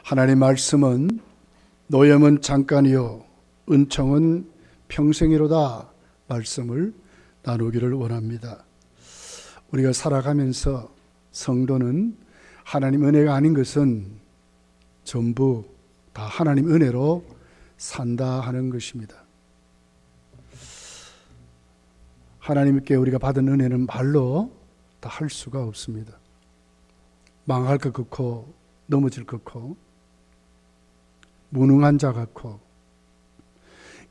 하나님 말씀은 노염은 잠깐이요 은총은 평생이로다 말씀을 나누기를 원합니다. 우리가 살아가면서 성도는 하나님 은혜가 아닌 것은 전부 다 하나님 은혜로 산다 하는 것입니다. 하나님께 우리가 받은 은혜는 말로 다 할 수가 없습니다. 망할 것 같고 넘어질 것 같고 무능한 자 같고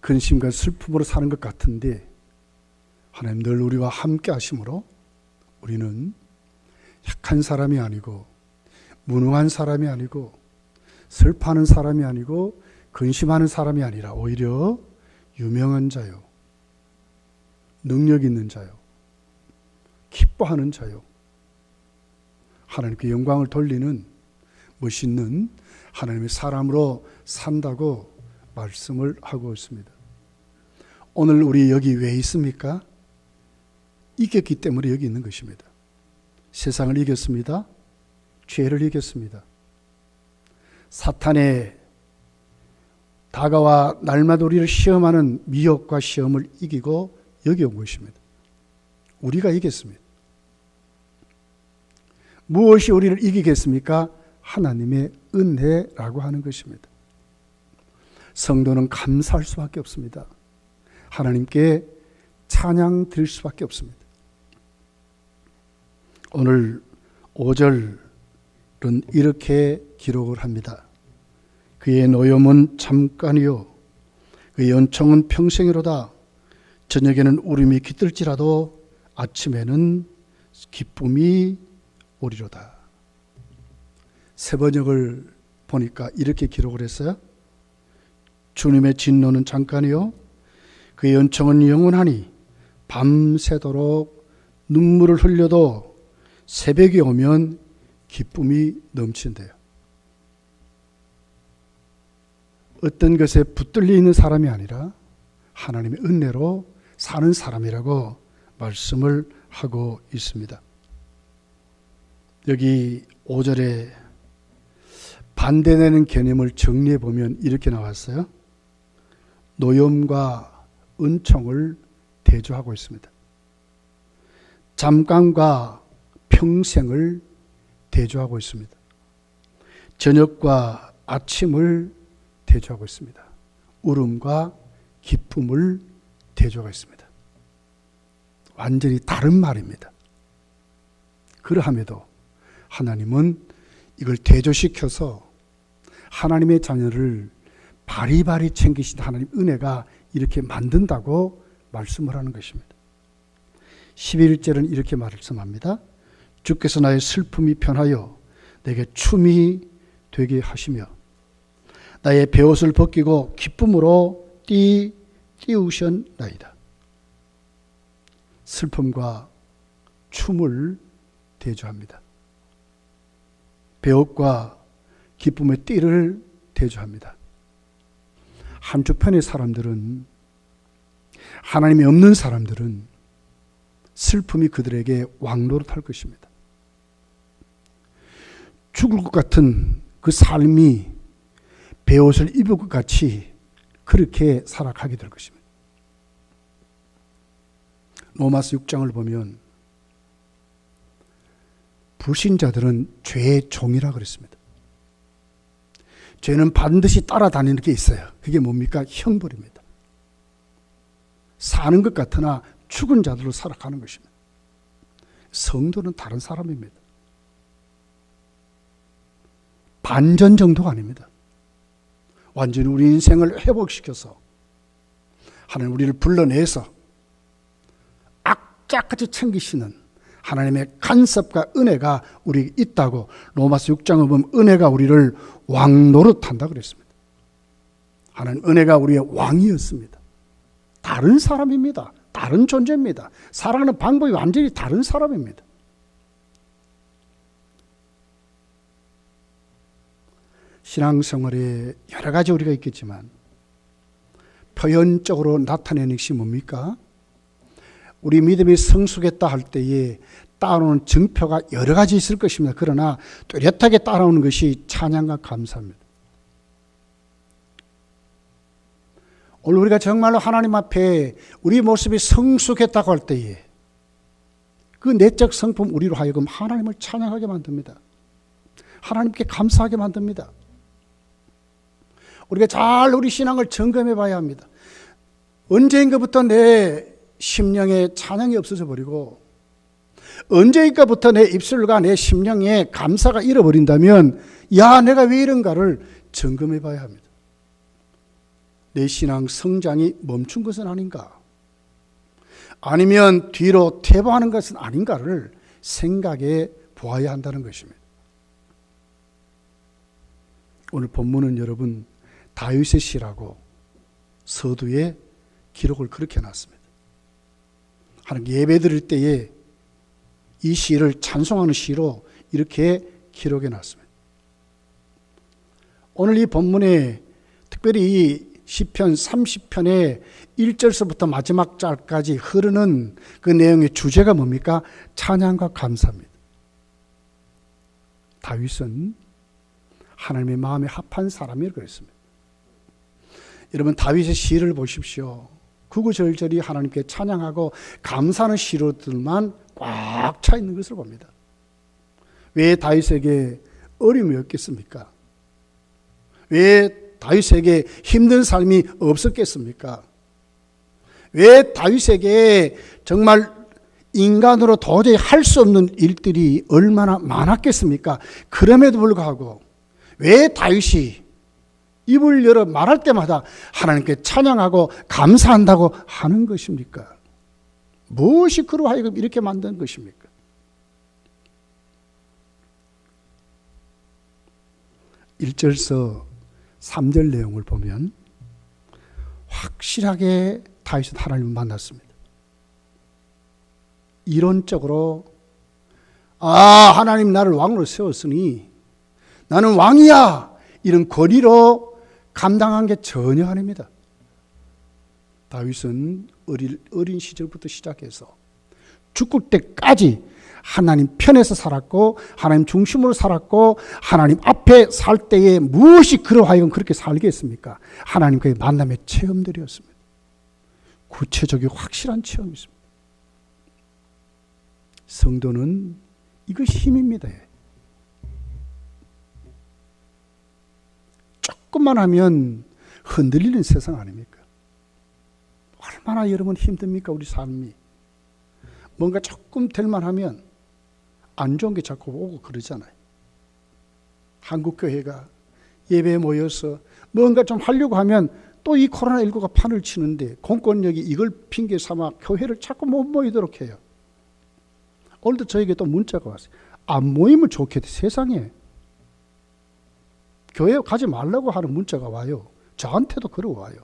근심과 슬픔으로 사는 것 같은데 하나님 늘 우리와 함께 하심으로 우리는 약한 사람이 아니고 무능한 사람이 아니고 슬퍼하는 사람이 아니고 근심하는 사람이 아니라 오히려 유명한 자요, 능력 있는 자요, 기뻐하는 자요, 하나님께 영광을 돌리는 멋있는 하나님의 사람으로 산다고 말씀을 하고 있습니다. 오늘 우리 여기 왜 있습니까? 이겼기 때문에 여기 있는 것입니다. 세상을 이겼습니다. 죄를 이겼습니다. 사탄의 다가와 날마다 우리를 시험하는 미혹과 시험을 이기고 여기 온 것입니다. 우리가 이겼습니다. 무엇이 우리를 이기겠습니까? 하나님의 은혜라고 하는 것입니다. 성도는 감사할 수밖에 없습니다. 하나님께 찬양 드릴 수밖에 없습니다. 오늘 5절은 이렇게 기록을 합니다. 그의 노염은 잠깐이요 그의 연총은 평생이로다. 저녁에는 울음이 깃들지라도 아침에는 기쁨이 오리로다. 세번역을 보니까 이렇게 기록을 했어요. 주님의 진노는 잠깐이요 그의 연총은 영원하니 밤새도록 눈물을 흘려도 새벽이 오면 기쁨이 넘친대요. 어떤 것에 붙들려 있는 사람이 아니라 하나님의 은혜로 사는 사람이라고 말씀을 하고 있습니다. 여기 5절에 반대되는 개념을 정리해 보면 이렇게 나왔어요. 노염과 은총을 대조하고 있습니다. 잠깐과 평생을 대조하고 있습니다. 저녁과 아침을 대조하고 있습니다. 울음과 기쁨을 대조하고 있습니다. 완전히 다른 말입니다. 그러함에도 하나님은 이걸 대조시켜서 하나님의 자녀를 바리바리 챙기신 하나님 은혜가 이렇게 만든다고 말씀을 하는 것입니다. 11절은 이렇게 말씀합니다. 주께서 나의 슬픔이 편하여 내게 춤이 되게 하시며 나의 베옷을 벗기고 기쁨으로 띄우셨나이다. 슬픔과 춤을 대조합니다. 베옷과 기쁨의 띠를 대조합니다. 한쪽편의 사람들은, 하나님이 없는 사람들은 슬픔이 그들에게 왕노릇할 것입니다. 죽을 것 같은 그 삶이 베옷을 입을 것 같이 그렇게 살아가게 될 것입니다. 로마서 6장을 보면 불신자들은 죄의 종이라 그랬습니다. 죄는 반드시 따라다니는 게 있어요. 그게 뭡니까? 형벌입니다. 사는 것 같으나 죽은 자들로 살아가는 것입니다. 성도는 다른 사람입니다. 반전 정도가 아닙니다. 완전히 우리 인생을 회복시켜서 하나님 우리를 불러내서 악착같이 챙기시는 하나님의 간섭과 은혜가 우리에게 있다고 로마서 6장을 보면 은혜가 우리를 왕노릇한다 그랬습니다. 하나님 은혜가 우리의 왕이었습니다. 다른 사람입니다. 다른 존재입니다. 살아가는 방법이 완전히 다른 사람입니다. 신앙생활에 여러 가지 우리가 있겠지만 표현적으로 나타내는 것이 뭡니까? 우리 믿음이 성숙했다 할 때에 따라오는 증표가 여러 가지 있을 것입니다. 그러나 뚜렷하게 따라오는 것이 찬양과 감사입니다. 오늘 우리가 정말로 하나님 앞에 우리 모습이 성숙했다고 할 때에 그 내적 성품 우리로 하여금 하나님을 찬양하게 만듭니다. 하나님께 감사하게 만듭니다. 우리가 잘 우리 신앙을 점검해 봐야 합니다. 언제인가부터 내 심령에 찬양이 없어져 버리고 언제인가부터 내 입술과 내 심령에 감사가 잃어버린다면 야, 내가 왜 이런가를 점검해 봐야 합니다. 내 신앙 성장이 멈춘 것은 아닌가? 아니면 뒤로 퇴보하는 것은 아닌가를 생각해 보아야 한다는 것입니다. 오늘 본문은 여러분 다윗의 시라고 서두에 기록을 그렇게 해놨습니다. 하나님 예배 드릴 때에 이 시를 찬송하는 시로 이렇게 기록해 놨습니다. 오늘 이 본문에 특별히 이 시편 30편의 1절서부터 마지막 절까지 흐르는 그 내용의 주제가 뭡니까? 찬양과 감사입니다. 다윗은 하나님의 마음에 합한 사람이라고 그랬습니다. 여러분 다윗의 시를 보십시오. 구구절절이 하나님께 찬양하고 감사하는 시로들만 꽉 차 있는 것을 봅니다. 왜 다윗에게 어려움이 없겠습니까? 왜 다윗에게 힘든 삶이 없었겠습니까? 왜 다윗에게 정말 인간으로 도저히 할 수 없는 일들이 얼마나 많았겠습니까? 그럼에도 불구하고 왜 다윗이 입을 열어 말할 때마다 하나님께 찬양하고 감사한다고 하는 것입니까? 무엇이 그로 하여금 이렇게 만든 것입니까? (1절서 3절) 내용을 보면 확실하게 다윗은 하나님을 만났습니다. 이론적으로 하나님 나를 왕으로 세웠으니 나는 왕이야 이런 권위로 감당한 게 전혀 아닙니다. 다윗은 어린 시절부터 시작해서 죽을 때까지 하나님 편에서 살았고 하나님 중심으로 살았고 하나님 앞에 살 때에 무엇이 그로 하여금 그렇게 살게 했습니까? 하나님과의 만남의 체험들이었습니다. 구체적이고 확실한 체험이 있습니다. 성도는 이것이 힘입니다. 조금만 하면 흔들리는 세상 아닙니까? 얼마나 여러분 힘듭니까? 우리 삶이. 뭔가 조금 될만 하면 안 좋은 게 자꾸 오고 그러잖아요. 한국교회가 예배에 모여서 뭔가 좀 하려고 하면 또 이 코로나19가 판을 치는데 공권력이 이걸 핑계 삼아 교회를 자꾸 못 모이도록 해요. 오늘도 저에게 또 문자가 왔어요. 안 모이면 좋겠대. 세상에. 교회 가지 말라고 하는 문자가 와요. 저한테도 그러고 와요.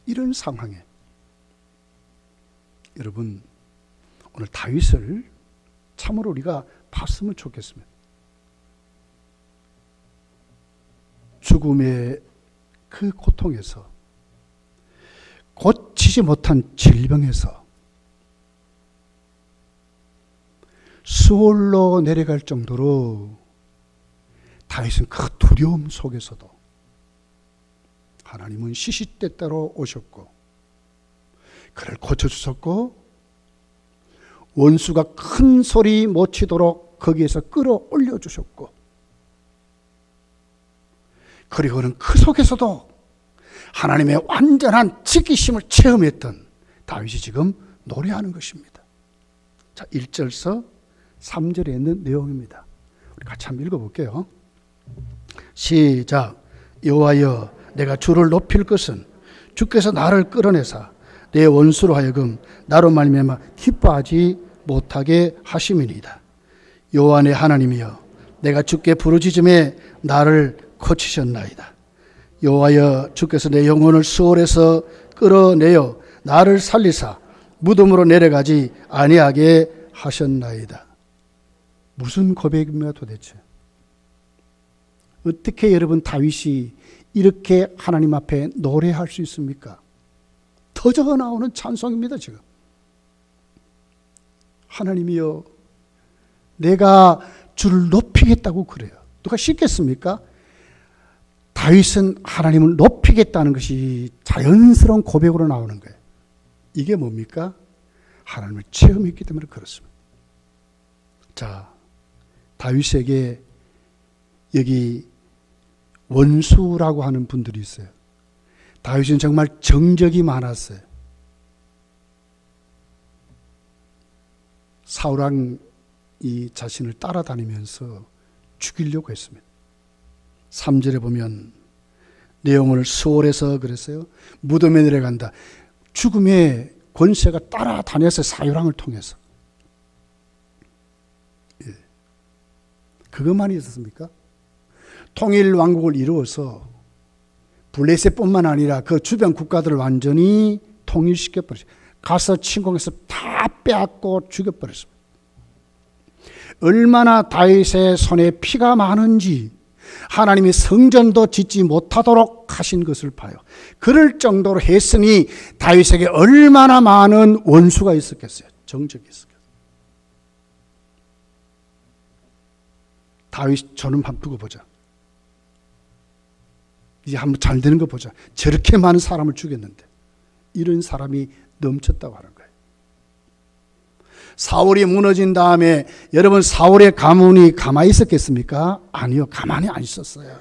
이런 상황에 여러분 오늘 다윗을 참으로 우리가 봤으면 좋겠습니다. 죽음의 그 고통에서 고치지 못한 질병에서 수월로 내려갈 정도로 다윗은 그 두려움 속에서도 하나님은 시시때때로 오셨고 그를 고쳐주셨고 원수가 큰 소리 못 치도록 거기에서 끌어올려 주셨고 그리고는 그 속에서도 하나님의 완전한 지키심을 체험했던 다윗이 지금 노래하는 것입니다. 자, 1절서 3절에 있는 내용입니다. 우리 같이 한번 읽어볼게요. 시작. 여호와여 내가 주를 높일 것은 주께서 나를 끌어내사 내 원수로 하여금 나로 말미암아 기뻐하지 못하게 하심이니이다. 여호와 내 하나님이여 내가 주께 부르짖음에 나를 고치셨나이다. 여호와여 주께서 내 영혼을 수월에서 끌어내어 나를 살리사 무덤으로 내려가지 아니하게 하셨나이다. 무슨 고백입니까 도대체? 어떻게 여러분 다윗이 이렇게 하나님 앞에 노래할 수 있습니까? 터져 나오는 찬송입니다. 지금 하나님이여 내가 주를 높이겠다고 그래요. 누가 씻겠습니까? 다윗은 하나님을 높이겠다는 것이 자연스러운 고백으로 나오는 거예요. 이게 뭡니까? 하나님을 체험했기 때문에 그렇습니다. 자, 다윗에게 여기 원수라고 하는 분들이 있어요. 다윗은 정말 정적이 많았어요. 사울왕이 자신을 따라다니면서 죽이려고 했습니다. 3절에 보면 내용을 수월해서 그랬어요. 무덤에 내려간다. 죽음의 권세가 따라다녔어요. 사울왕을 통해서. 예. 그것만이 있었습니까? 통일 왕국을 이루어서 블레셋뿐만 아니라 그 주변 국가들을 완전히 통일시켜버렸어요. 가서 침공해서 다 빼앗고 죽여버렸습니다. 얼마나 다윗의 손에 피가 많은지 하나님이 성전도 짓지 못하도록 하신 것을 봐요. 그럴 정도로 했으니 다윗에게 얼마나 많은 원수가 있었겠어요. 정적이 있었겠어요. 다윗 저놈 한번 두고 보자. 이제 한번 잘 되는 거 보자. 저렇게 많은 사람을 죽였는데 이런 사람이 넘쳤다고 하는 거예요. 사울이 무너진 다음에 여러분 사울의 가문이 가만히 있었겠습니까? 아니요. 가만히 안 있었어요.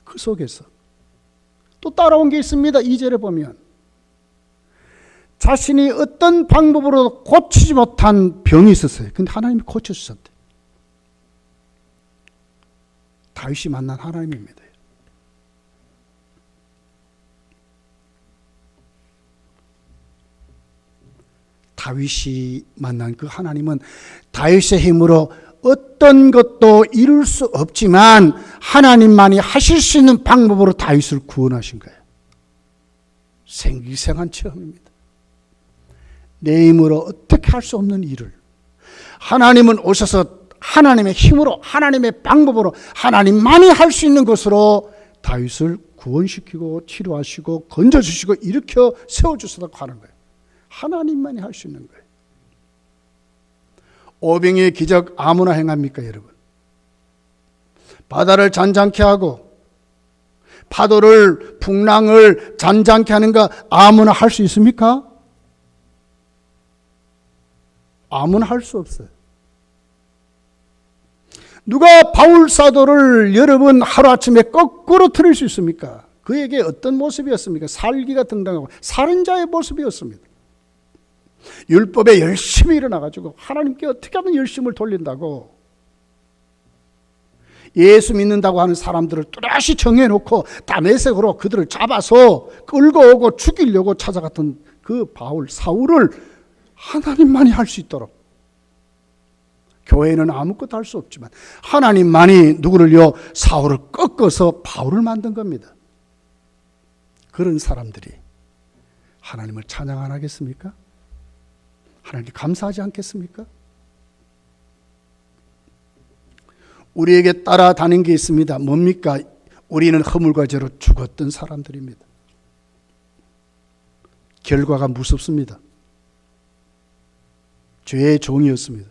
그 속에서 또 따라온 게 있습니다. 2절에 보면 자신이 어떤 방법으로 고치지 못한 병이 있었어요. 근데 하나님이 고쳐주셨대. 다윗이 만난 하나님입니다. 다윗이 만난 그 하나님은 다윗의 힘으로 어떤 것도 이룰 수 없지만 하나님만이 하실 수 있는 방법으로 다윗을 구원하신 거예요. 생기생한 체험입니다. 내 힘으로 어떻게 할 수 없는 일을 하나님은 오셔서 하나님의 힘으로 하나님의 방법으로 하나님만이 할 수 있는 것으로 다윗을 구원시키고 치료하시고 건져주시고 일으켜 세워주시다고 하는 거예요. 하나님만이 할 수 있는 거예요. 오병이의 기적 아무나 행합니까 여러분? 바다를 잔잔케 하고 파도를 풍랑을 잔잔케 하는 거 아무나 할 수 있습니까? 아무나 할 수 없어요. 누가 바울 사도를 여러분 하루아침에 거꾸로 틀을 수 있습니까? 그에게 어떤 모습이었습니까? 살기가 등당하고 살인자의 모습이었습니다. 율법에 열심히 일어나가지고 하나님께 어떻게 하면 열심을 돌린다고 예수 믿는다고 하는 사람들을 뚜렷이 정해놓고 다 내색으로 그들을 잡아서 끌고 오고 죽이려고 찾아갔던 그 바울 사울을 하나님만이 할 수 있도록 교회는 아무것도 할 수 없지만 하나님만이 누구를요? 사울을 꺾어서 바울을 만든 겁니다. 그런 사람들이 하나님을 찬양 안 하겠습니까? 하나님께 감사하지 않겠습니까? 우리에게 따라다닌 게 있습니다. 뭡니까? 우리는 허물과 죄로 죽었던 사람들입니다. 결과가 무섭습니다. 죄의 종이었습니다.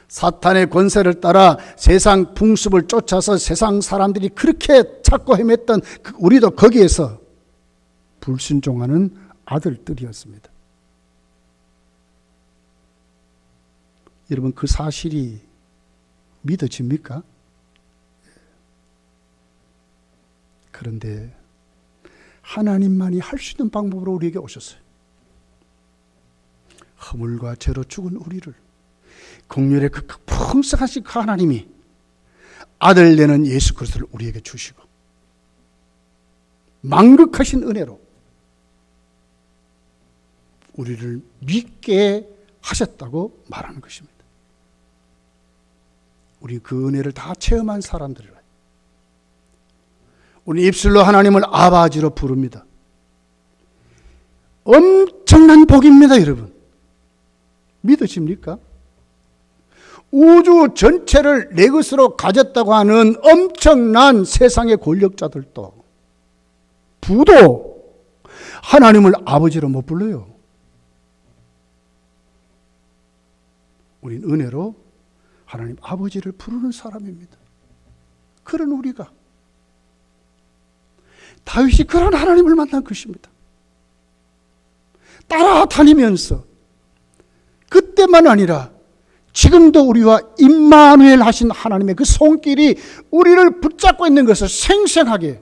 사탄의 권세를 따라 세상 풍습을 쫓아서 세상 사람들이 그렇게 찾고 헤맸던 우리도 거기에서 불순종하는 아들들이었습니다. 여러분 그 사실이 믿어집니까? 그런데 하나님만이 할 수 있는 방법으로 우리에게 오셨어요. 허물과 죄로 죽은 우리를 긍휼의 그 풍성하신 그 하나님이 아들 되는 예수 그리스도를 우리에게 주시고 만극하신 은혜로 우리를 믿게 하셨다고 말하는 것입니다. 우리 그 은혜를 다 체험한 사람들이라. 우리 입술로 하나님을 아버지로 부릅니다. 엄청난 복입니다, 여러분. 믿으십니까? 우주 전체를 내 것으로 가졌다고 하는 엄청난 세상의 권력자들도 부도 하나님을 아버지로 못 불러요. 우린 은혜로 하나님 아버지를 부르는 사람입니다. 그런 우리가 다윗이 그런 하나님을 만난 것입니다. 따라다니면서 그때만 아니라 지금도 우리와 임마누엘 하신 하나님의 그 손길이 우리를 붙잡고 있는 것을 생생하게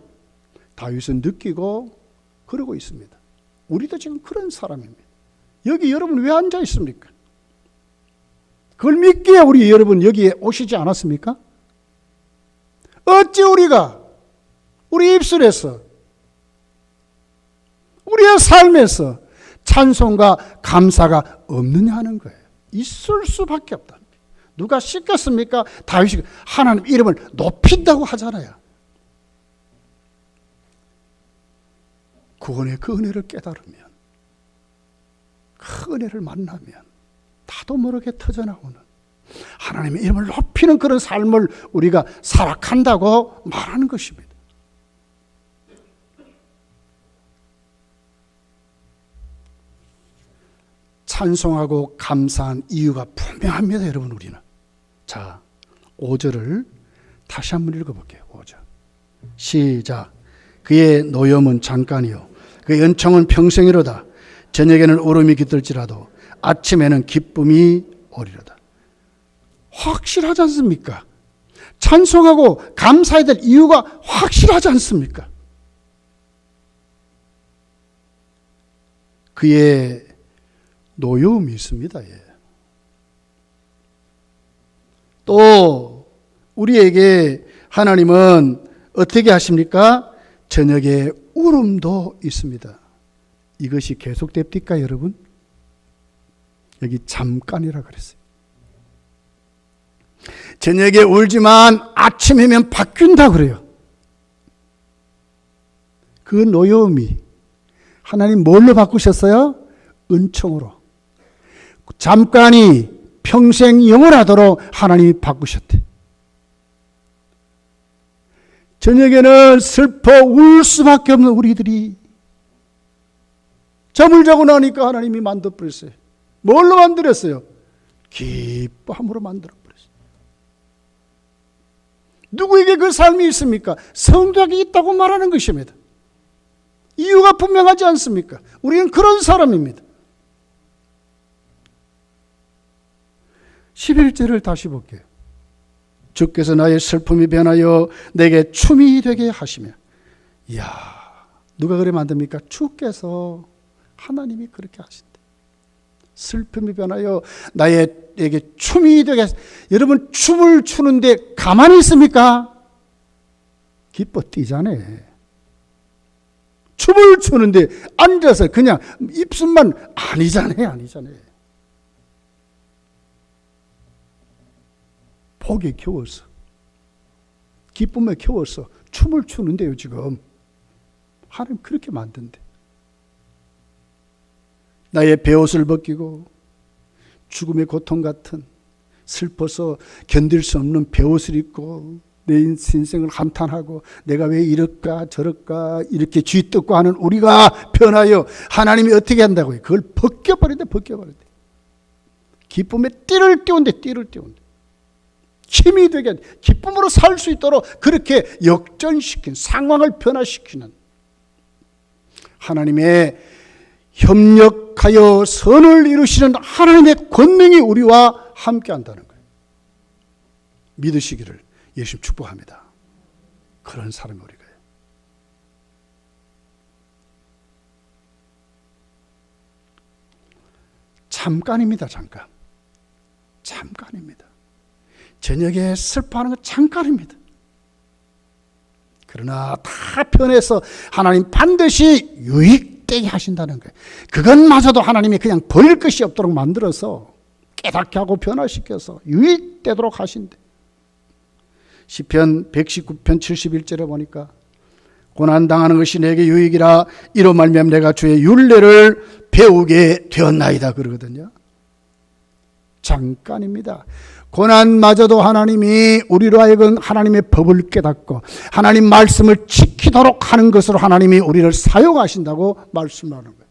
다윗은 느끼고 그러고 있습니다. 우리도 지금 그런 사람입니다. 여기 여러분 왜 앉아 있습니까? 그걸 믿기에 우리 여러분 여기에 오시지 않았습니까? 어찌 우리가 우리 입술에서 우리의 삶에서 찬송과 감사가 없느냐 하는 거예요. 있을 수밖에 없다. 누가 시켰습니까? 다윗이 하나님 이름을 높인다고 하잖아요. 구원의 그 은혜를 깨달으면, 그 은혜를 만나면 나도 모르게 터져나오는 하나님의 이름을 높이는 그런 삶을 우리가 살아간다고 말하는 것입니다. 찬송하고 감사한 이유가 분명합니다, 여러분. 우리는. 자, 5절을 다시 한번 읽어볼게요. 5절 시작. 그의 노염은 잠깐이요 그의 연총은 평생이로다. 저녁에는 울음이 깃들지라도 아침에는 기쁨이 오리로다. 확실하지 않습니까? 찬송하고 감사해야 될 이유가 확실하지 않습니까? 그의 노여움이 있습니다. 예. 또 우리에게 하나님은 어떻게 하십니까? 저녁에 울음도 있습니다. 이것이 계속됩니까, 여러분? 여기 잠깐이라 그랬어요. 저녁에 울지만 아침이면 바뀐다 그래요. 그 노여움이 하나님 뭘로 바꾸셨어요? 은총으로. 잠깐이 평생 영원하도록 하나님이 바꾸셨대. 저녁에는 슬퍼 울 수밖에 없는 우리들이 잠을 자고 나니까 하나님이 만들어버렸어요. 뭘로 만들었어요? 기뻐함으로 만들어버렸어요. 누구에게 그 삶이 있습니까? 성도에게 있다고 말하는 것입니다. 이유가 분명하지 않습니까? 우리는 그런 사람입니다. 11절을 다시 볼게요. 주께서 나의 슬픔이 변하여 내게 춤이 되게 하시며. 이야, 누가 그래 만듭니까? 주께서, 하나님이 그렇게 하신대. 슬픔이 변하여 나에게 춤이 되게 하시며. 여러분, 춤을 추는데 가만히 있습니까? 기뻐 뛰잖아요. 춤을 추는데 앉아서 그냥 입술만 아니잖아요. 복에 겨워서, 기쁨에 겨워서 춤을 추는데요, 지금. 하나님 그렇게 만든대. 나의 베옷을 벗기고 죽음의 고통 같은 슬퍼서 견딜 수 없는 베옷을 입고 내 인생을 한탄하고 내가 왜 이럴까 저럴까 이렇게 쥐뜯고 하는 우리가 변하여 하나님이 어떻게 한다고요? 그걸 벗겨버린대. 기쁨에 띠를 띄운대. 힘이 되게 기쁨으로 살 수 있도록 그렇게 역전시킨, 상황을 변화시키는 하나님의 협력하여 선을 이루시는 하나님의 권능이 우리와 함께 한다는 거예요. 믿으시기를 예수님 축복합니다. 그런 사람이 우리가요. 잠깐입니다. 잠깐입니다. 저녁에 슬퍼하는 건 잠깐입니다. 그러나 다 변해서 하나님 반드시 유익되게 하신다는 거예요. 그것마저도 하나님이 그냥 버릴 것이 없도록 만들어서 깨닫게 하고 변화시켜서 유익되도록 하신대. 시편 119편 71절에 보니까 고난당하는 것이 내게 유익이라 이로 말미암아 내가 주의 율례를 배우게 되었나이다 그러거든요. 잠깐입니다. 고난마저도 하나님이 우리로 하여금 하나님의 법을 깨닫고 하나님 말씀을 지키도록 하는 것으로 하나님이 우리를 사용하신다고 말씀하는 거예요.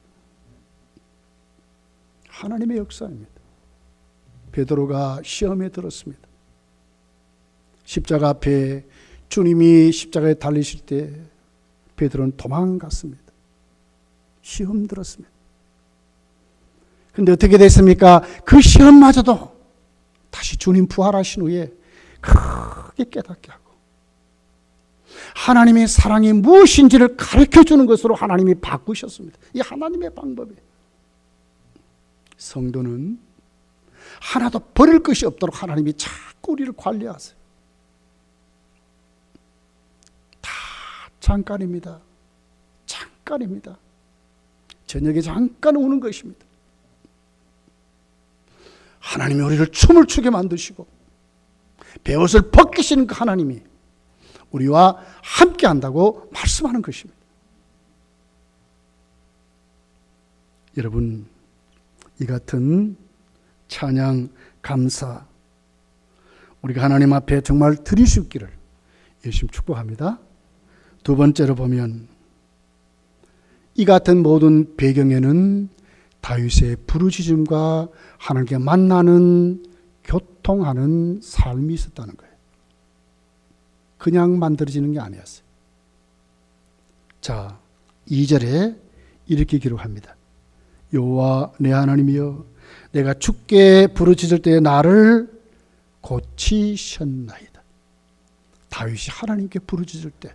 하나님의 역사입니다. 베드로가 시험에 들었습니다. 십자가 앞에 주님이 십자가에 달리실 때 베드로는 도망갔습니다. 시험 들었습니다. 그런데 어떻게 됐습니까? 그 시험마저도 다시 주님 부활하신 후에 크게 깨닫게 하고 하나님의 사랑이 무엇인지를 가르쳐주는 것으로 하나님이 바꾸셨습니다. 이 하나님의 방법이에요. 성도는 하나도 버릴 것이 없도록 하나님이 자꾸 우리를 관리하세요. 다 잠깐입니다. 잠깐입니다. 저녁에 잠깐 오는 것입니다. 하나님이 우리를 춤을 추게 만드시고 베옷을 벗기시는 그 하나님이 우리와 함께 한다고 말씀하는 것입니다. 여러분, 이 같은 찬양, 감사 우리가 하나님 앞에 정말 드릴 수 있기를 열심히 축복합니다. 두 번째로 보면 이 같은 모든 배경에는 다윗의 부르짖음과 하나님께 만나는 교통하는 삶이 있었다는 거예요. 그냥 만들어지는 게 아니었어요. 자, 2절에 이렇게 기록합니다. 여호와 내 하나님이여 내가 주께 부르짖을 때에 나를 고치셨나이다. 다윗이 하나님께 부르짖을 때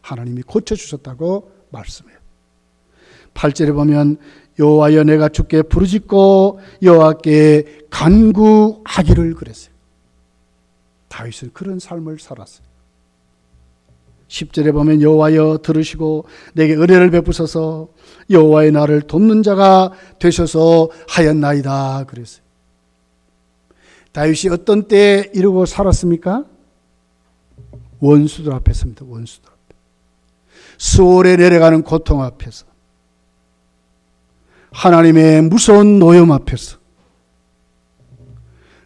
하나님이 고쳐주셨다고 말씀해요. 8절에 보면 여호와여 내가 주께 부르짖고 여호와께 간구하기를 그랬어요. 다윗은 그런 삶을 살았어요. 10절에 보면 여호와여 들으시고 내게 은혜를 베푸소서 여호와의 나를 돕는 자가 되셔서 하였나이다 그랬어요. 다윗이 어떤 때에 이러고 살았습니까? 원수들 앞에서입니다. 원수들 앞에. 수월에 내려가는 고통 앞에서, 하나님의 무서운 노염 앞에서,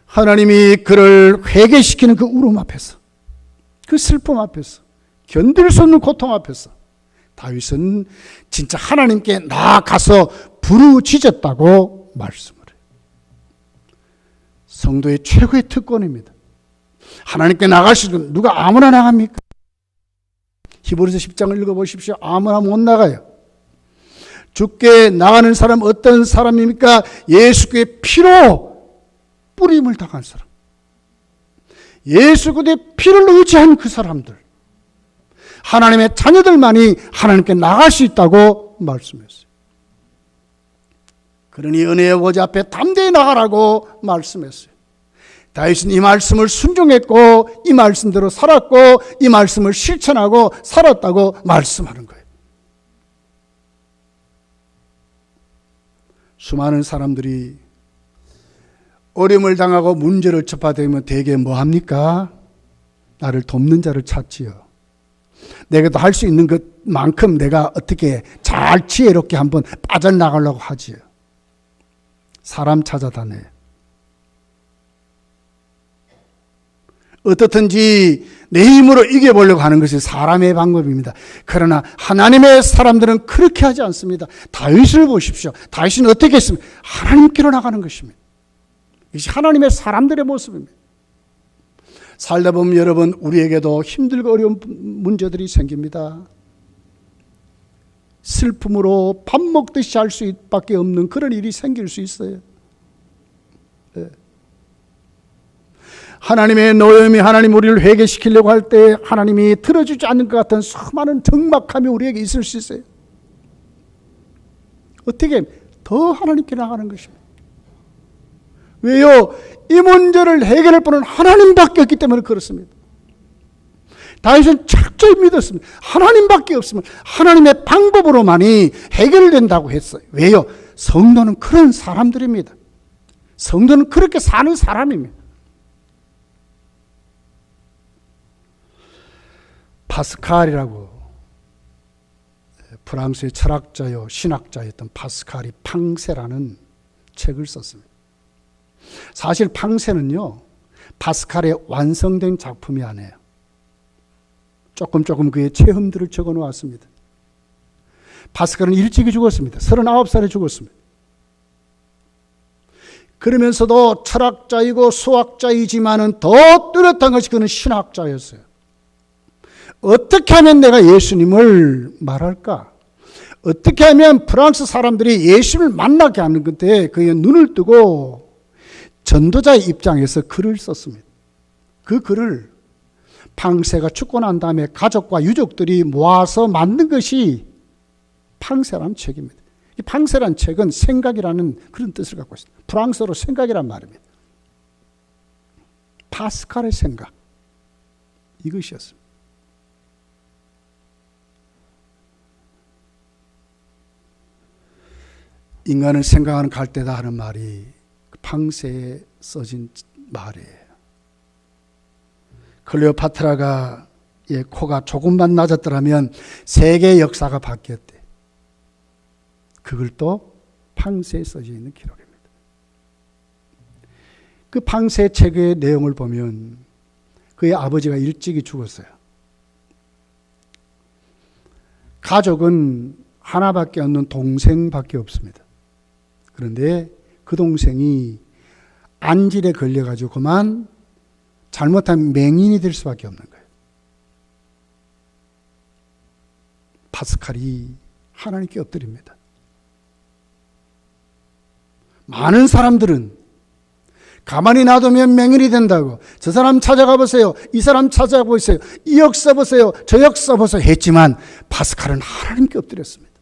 하나님이 그를 회개시키는 그 울음 앞에서, 그 슬픔 앞에서, 견딜 수 없는 고통 앞에서 다윗은 진짜 하나님께 나아가서 부르짖었다고 말씀을 해요. 성도의 최고의 특권입니다. 하나님께 나갈 수 있는, 누가 아무나 나갑니까? 히브리서 10장을 읽어보십시오. 아무나 못 나가요. 주께 나가는 사람 어떤 사람입니까? 예수의 피로 뿌림을 당한 사람, 예수 그리스도의 피를 의지한 그 사람들, 하나님의 자녀들만이 하나님께 나갈 수 있다고 말씀했어요. 그러니 은혜의 보좌 앞에 담대히 나가라고 말씀했어요. 다윗은 이 말씀을 순종했고 이 말씀대로 살았고 이 말씀을 실천하고 살았다고 말씀하는 거예요. 수많은 사람들이 어려움을 당하고 문제를 접하되면 대개 뭐 합니까? 나를 돕는 자를 찾지요. 내가도 할 수 있는 것만큼 내가 어떻게 잘 지혜롭게 한번 빠져나가려고 하지요. 사람 찾아다녀요. 어떻든지 내 힘으로 이겨보려고 하는 것이 사람의 방법입니다. 그러나 하나님의 사람들은 그렇게 하지 않습니다. 다윗을 보십시오. 다윗은 어떻게 했습니까? 하나님께로 나가는 것입니다. 이것이 하나님의 사람들의 모습입니다. 살다 보면 여러분, 우리에게도 힘들고 어려운 문제들이 생깁니다. 슬픔으로 밥 먹듯이 할 수밖에 없는 그런 일이 생길 수 있어요. 네. 하나님의 노염이 하나님 우리를 회개시키려고 할 때 하나님이 들어주지 않는 것 같은 수많은 적막함이 우리에게 있을 수 있어요. 어떻게 더 하나님께 나가는 것입니다. 왜요? 이 문제를 해결할 분은 하나님밖에 없기 때문에 그렇습니다. 다윗은 철저히 믿었습니다. 하나님밖에 없으면 하나님의 방법으로만이 해결된다고 했어요. 왜요? 성도는 그런 사람들입니다. 성도는 그렇게 사는 사람입니다. 파스칼이라고, 프랑스의 철학자요 신학자였던 파스칼이 팡세라는 책을 썼습니다. 사실 팡세는요, 파스칼의 완성된 작품이 아니에요. 조금 그의 체험들을 적어 놓았습니다. 파스칼은 일찍이 죽었습니다. 39살에 죽었습니다. 그러면서도 철학자이고 수학자이지만은 더 뚜렷한 것이 그는 신학자였어요. 어떻게 하면 내가 예수님을 말할까? 어떻게 하면 프랑스 사람들이 예수님을 만나게 하는 건데 그의 눈을 뜨고 전도자의 입장에서 글을 썼습니다. 그 글을 팡세가 죽고 난 다음에 가족과 유족들이 모아서 만든 것이 팡세라는 책입니다. 이 팡세라는 책은 생각이라는 그런 뜻을 갖고 있습니다. 프랑스어로 생각이란 말입니다. 파스칼의 생각, 이것이었습니다. 인간은 생각하는 갈대다 하는 말이 팡세에 써진 말이에요. 클레오파트라가 코가 조금만 낮았더라면 세계의 역사가 바뀌었대. 그걸 또 팡세에 써져 있는 기록입니다. 그 팡세 책의 내용을 보면 그의 아버지가 일찍이 죽었어요. 가족은 하나밖에 없는 동생밖에 없습니다. 그런데 그 동생이 안질에 걸려가지고 그만 잘못하면 맹인이 될 수밖에 없는 거예요. 파스칼이 하나님께 엎드립니다. 많은 사람들은 가만히 놔두면 맹인이 된다고, 저 사람 찾아가 보세요, 이 사람 찾아가 보세요, 이 역 써보세요, 저 역 써보세요 했지만 파스칼은 하나님께 엎드렸습니다.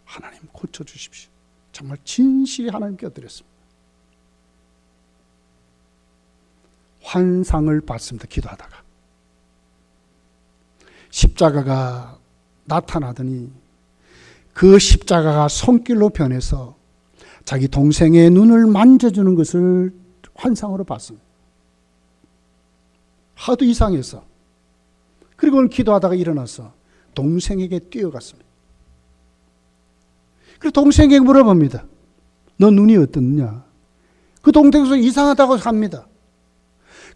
하나님 고쳐주십시오. 정말 진실히 하나님께 엎드렸습니다. 환상을 봤습니다. 기도하다가 십자가가 나타나더니 그 십자가가 손길로 변해서 자기 동생의 눈을 만져주는 것을 환상으로 봤습니다. 하도 이상해서. 그리고 오늘 기도하다가 일어나서 동생에게 뛰어갔습니다. 그리고 동생에게 물어봅니다. 너 눈이 어떻느냐? 그 동생도 이상하다고 합니다.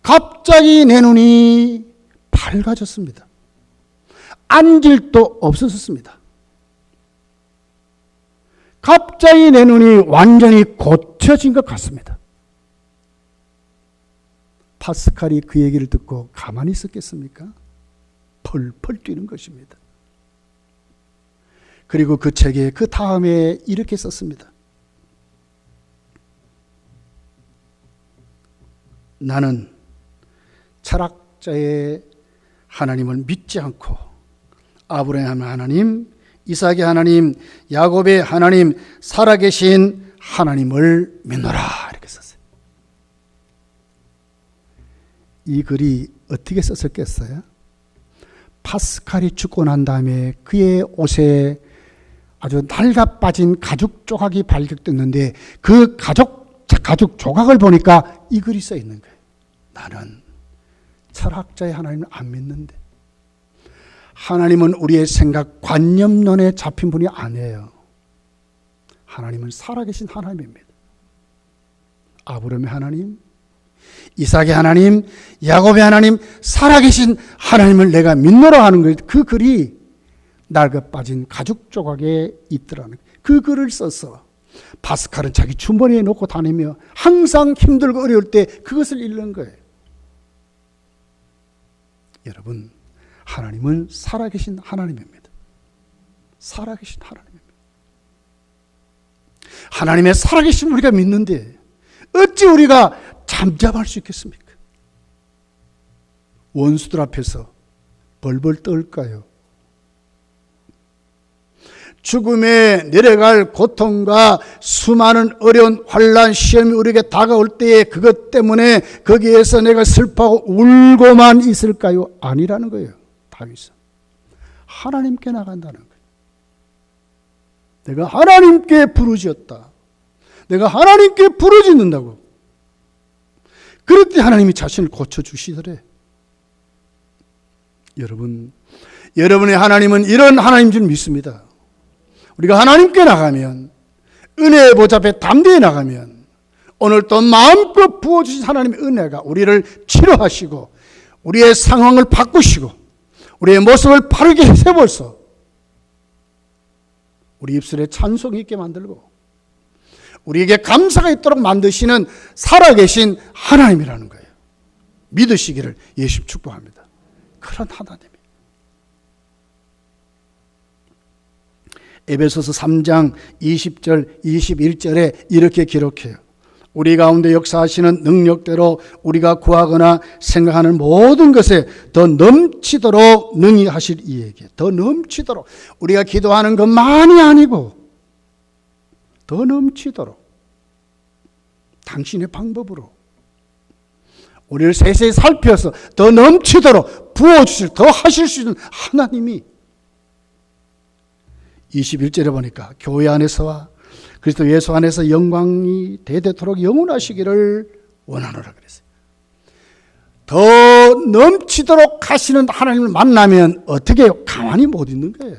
갑자기 내 눈이 밝아졌습니다. 안질도 없어졌습니다. 갑자기 내 눈이 완전히 고쳐진 것 같습니다. 파스칼이 그 얘기를 듣고 가만히 있었겠습니까? 펄펄 뛰는 것입니다. 그리고 그 책에 그 다음에 이렇게 썼습니다. 나는 철학자의 하나님을 믿지 않고 아브라함의 하나님, 이삭의 하나님, 야곱의 하나님, 살아계신 하나님을 믿노라 이렇게 썼어요. 이 글이 어떻게 썼었겠어요? 파스칼이 죽고 난 다음에 그의 옷에 아주 낡아 빠진 가죽 조각이 발견됐는데 그 가죽 조각을 보니까 이 글이 써 있는 거예요. 나는 철학자의 하나님을 안 믿는데 하나님은 우리의 생각 관념론에 잡힌 분이 아니에요. 하나님은 살아계신 하나님입니다. 아브라함의 하나님, 이삭의 하나님, 야곱의 하나님, 살아계신 하나님을 내가 믿노라 하는 거예요. 그 글이 낡아 빠진 가죽 조각에 있더라는 거예요. 그 글을 써서 파스칼은 자기 주머니에 놓고 다니며 항상 힘들고 어려울 때 그것을 읽는 거예요. 여러분, 하나님은 살아계신 하나님입니다. 살아계신 하나님입니다. 하나님의 살아계신 우리가 믿는데 어찌 우리가 잠잠할 수 있겠습니까? 원수들 앞에서 벌벌 떨까요? 죽음에 내려갈 고통과 수많은 어려운 환난 시험이 우리에게 다가올 때에 그것 때문에 거기에서 내가 슬퍼하고 울고만 있을까요? 아니라는 거예요. 다윗은 하나님께 나간다는 거예요. 내가 하나님께 부르짖었다. 내가 하나님께 부르짖는다고. 그럴 때 하나님이 자신을 고쳐주시더래. 여러분, 여러분의 하나님은 이런 하나님인 줄 믿습니다. 우리가 하나님께 나가면, 은혜의 보좌 앞에 담대히 나가면 오늘 또 마음껏 부어주신 하나님의 은혜가 우리를 치료하시고 우리의 상황을 바꾸시고 우리의 모습을 바르게 세워서 우리 입술에 찬송이 있게 만들고 우리에게 감사가 있도록 만드시는 살아계신 하나님이라는 거예요. 믿으시기를 예수 축복합니다. 그런 하나님이 에베소서 3장 20절 21절에 이렇게 기록해요. 우리 가운데 역사하시는 능력대로 우리가 구하거나 생각하는 모든 것에 더 넘치도록 능히 하실 이에게, 더 넘치도록, 우리가 기도하는 것만이 아니고 더 넘치도록 당신의 방법으로 우리를 세세히 살펴서 더 넘치도록 부어주실, 더 하실 수 있는 하나님이 21절에 보니까 교회 안에서와 그리스도 예수 안에서 영광이 대대토록 영원하시기를 원하노라 그랬어요. 더 넘치도록 하시는 하나님을 만나면 어떻게 해요? 가만히 못 있는 거예요.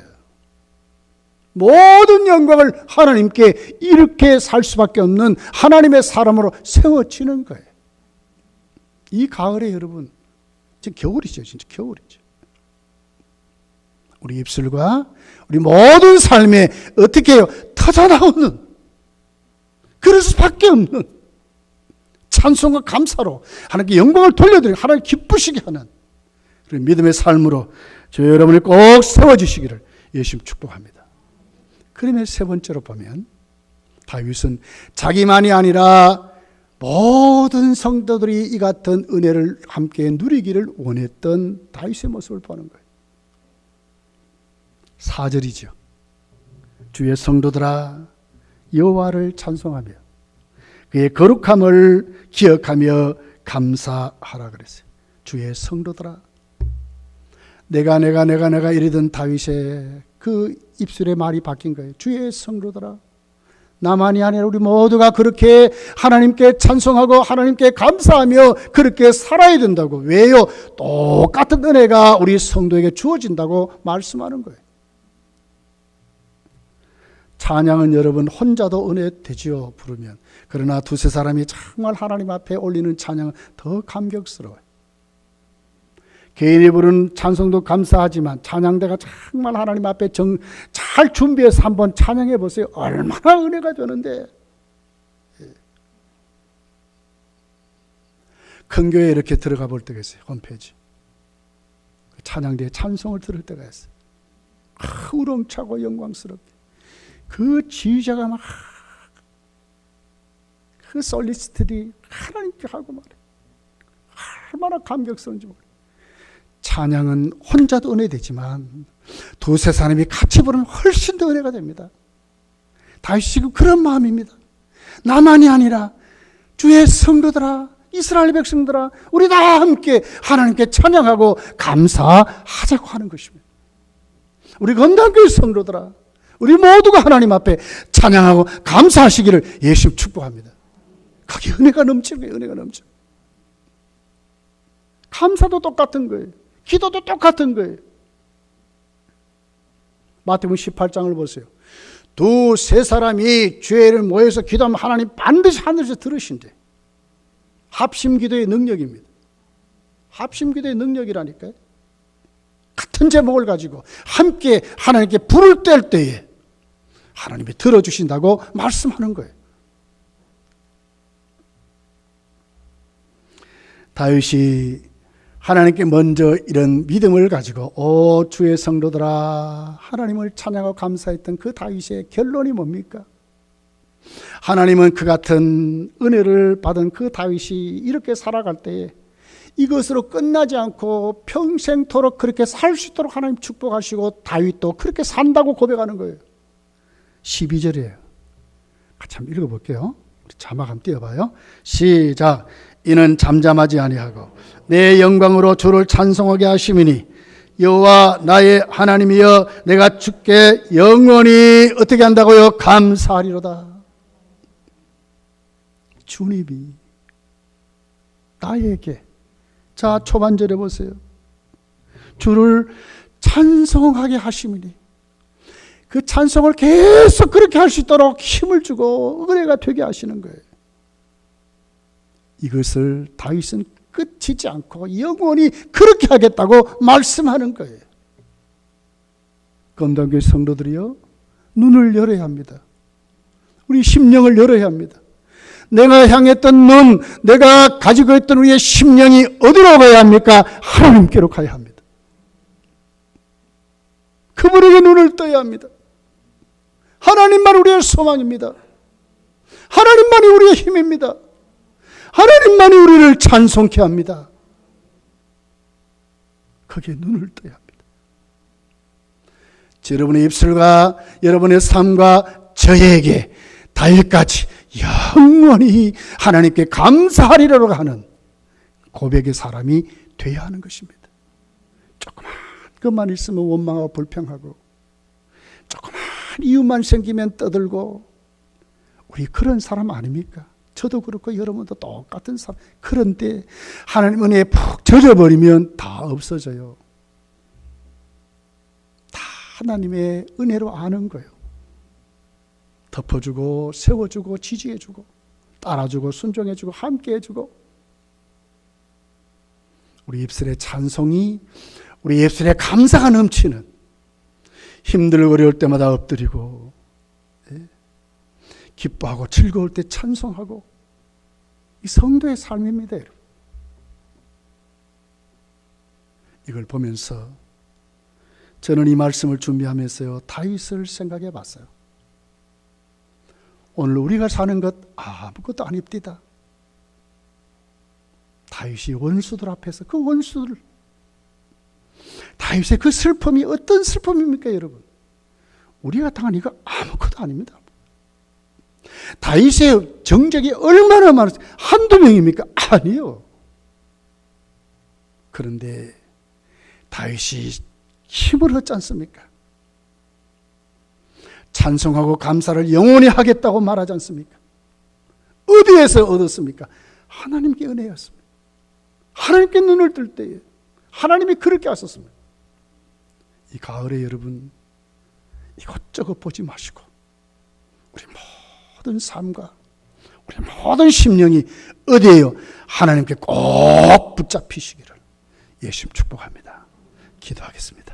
모든 영광을 하나님께 이렇게 살 수밖에 없는 하나님의 사람으로 세워지는 거예요. 이 가을에 여러분, 지금 겨울이죠. 진짜 겨울이죠. 우리 입술과 우리 모든 삶에 어떻게 해요? 터져나오는, 그럴 수밖에 없는 찬송과 감사로 하나님께 영광을 돌려드리고 하나님 기쁘시게 하는 그런 믿음의 삶으로 저 여러분을 꼭 세워주시기를 예수님 축복합니다. 그러면 세 번째로 보면 다윗은 자기만이 아니라 모든 성도들이 이 같은 은혜를 함께 누리기를 원했던 다윗의 모습을 보는 거예요. 4절이죠. 주의 성도들아 여호와를 찬송하며 그의 거룩함을 기억하며 감사하라 그랬어요. 주의 성도들아. 내가 이러던 다윗의 그 입술의 말이 바뀐 거예요. 주의 성도들아. 나만이 아니라 우리 모두가 그렇게 하나님께 찬송하고 하나님께 감사하며 그렇게 살아야 된다고. 왜요? 똑같은 은혜가 우리 성도에게 주어진다고 말씀하는 거예요. 찬양은 여러분 혼자도 은혜 되지요, 부르면. 그러나 두세 사람이 정말 하나님 앞에 올리는 찬양은 더 감격스러워요. 개인이 부르는 찬송도 감사하지만 찬양대가 정말 하나님 앞에 잘 준비해서 한번 찬양해 보세요. 얼마나 은혜가 되는데. 큰 교회에 이렇게 들어가 볼 때가 있어요. 홈페이지. 찬양대에 찬송을 들을 때가 있어요. 우렁차고 영광스럽게. 그 지휘자가 막 그 솔리스트들이 하나님께 하고 말해. 얼마나 감격스러운지 모르겠어요. 찬양은 혼자도 은혜되지만 두세 사람이 같이 부르면 훨씬 더 은혜가 됩니다. 다윗이 지금 그런 마음입니다. 나만이 아니라 주의 성도들아, 이스라엘 백성들아, 우리 다 함께 하나님께 찬양하고 감사하자고 하는 것입니다. 우리 건강교회 성도들아, 우리 모두가 하나님 앞에 찬양하고 감사하시기를 예수님 축복합니다. 거기 은혜가 넘치는 거예요. 은혜가 넘쳐. 감사도 똑같은 거예요. 기도도 똑같은 거예요. 마태복음 18장을 보세요. 두세 사람이 죄를 모여서 기도하면 하나님 반드시 하늘에서 들으신대. 합심기도의 능력입니다. 합심기도의 능력이라니까요. 같은 제목을 가지고 함께 하나님께 불을 뗄 때에 하나님이 들어주신다고 말씀하는 거예요. 다윗이 하나님께 먼저 이런 믿음을 가지고 오 주의 성도들아 하나님을 찬양하고 감사했던 그 다윗의 결론이 뭡니까? 하나님은 그 같은 은혜를 받은 그 다윗이 이렇게 살아갈 때에 이것으로 끝나지 않고 평생토록 그렇게 살 수 있도록 하나님 축복하시고 다윗도 그렇게 산다고 고백하는 거예요. 12절이에요. 같이 한번 읽어볼게요. 우리 자막 한번 띄워봐요. 시작. 이는 잠잠하지 아니하고 내 영광으로 주를 찬송하게 하심이니 여호와 나의 하나님이여 내가 주께 영원히 어떻게 한다고요? 감사하리로다. 주님이 나에게 자 초반절에 보세요. 주를 찬송하게 하심이니 그 찬송을 계속 그렇게 할 수 있도록 힘을 주고 은혜가 되게 하시는 거예요. 이것을 다윗은 끝이지 않고 영원히 그렇게 하겠다고 말씀하는 거예요. 건담교회 성도들이요, 눈을 열어야 합니다. 우리 심령을 열어야 합니다. 내가 향했던 눈, 내가 가지고 있던 우리의 심령이 어디로 가야 합니까? 하나님께로 가야 합니다. 그분에게 눈을 떠야 합니다. 하나님만 우리의 소망입니다. 하나님만이 우리의 힘입니다. 하나님만이 우리를 찬송케 합니다. 거기에 눈을 떠야 합니다. 여러분의 입술과 여러분의 삶과 저에게 다일까지 영원히 하나님께 감사하리라고 하는 고백의 사람이 되어야 하는 것입니다. 조그만 것만 있으면 원망하고 불평하고, 조그만 이유만 생기면 떠들고, 우리 그런 사람 아닙니까? 저도 그렇고 여러분도 똑같은 사람. 그런데 하나님 은혜에 푹 젖어버리면 다 없어져요. 다 하나님의 은혜로 아는 거예요. 덮어주고 세워주고 지지해주고 따라주고 순종해주고 함께해주고, 우리 입술의 찬송이, 우리 입술에 감사가 넘치는, 힘들고 어려울 때마다 엎드리고 기뻐하고 즐거울 때 찬송하고, 이 성도의 삶입니다, 여러분. 이걸 보면서 저는 이 말씀을 준비하면서요, 다윗을 생각해 봤어요. 오늘 우리가 사는 것 아무것도 아닙니다. 다윗이 원수들 앞에서 그 원수들, 다윗의 그 슬픔이 어떤 슬픔입니까, 여러분? 우리가 당한 이거 아무것도 아닙니다. 다윗의 정적이 얼마나 많았어요? 한두 명입니까? 아니요. 그런데 다윗이 힘을 얻지 않습니까? 찬송하고 감사를 영원히 하겠다고 말하지 않습니까? 어디에서 얻었습니까? 하나님께 은혜였습니다. 하나님께 눈을 뜰 때에 하나님이 그렇게 하셨습니다. 이 가을에 여러분, 이것저것 보지 마시고 우리 모든 삶과 우리 모든 심령이 어디에요? 하나님께 꼭 붙잡히시기를 예수님 축복합니다. 기도하겠습니다.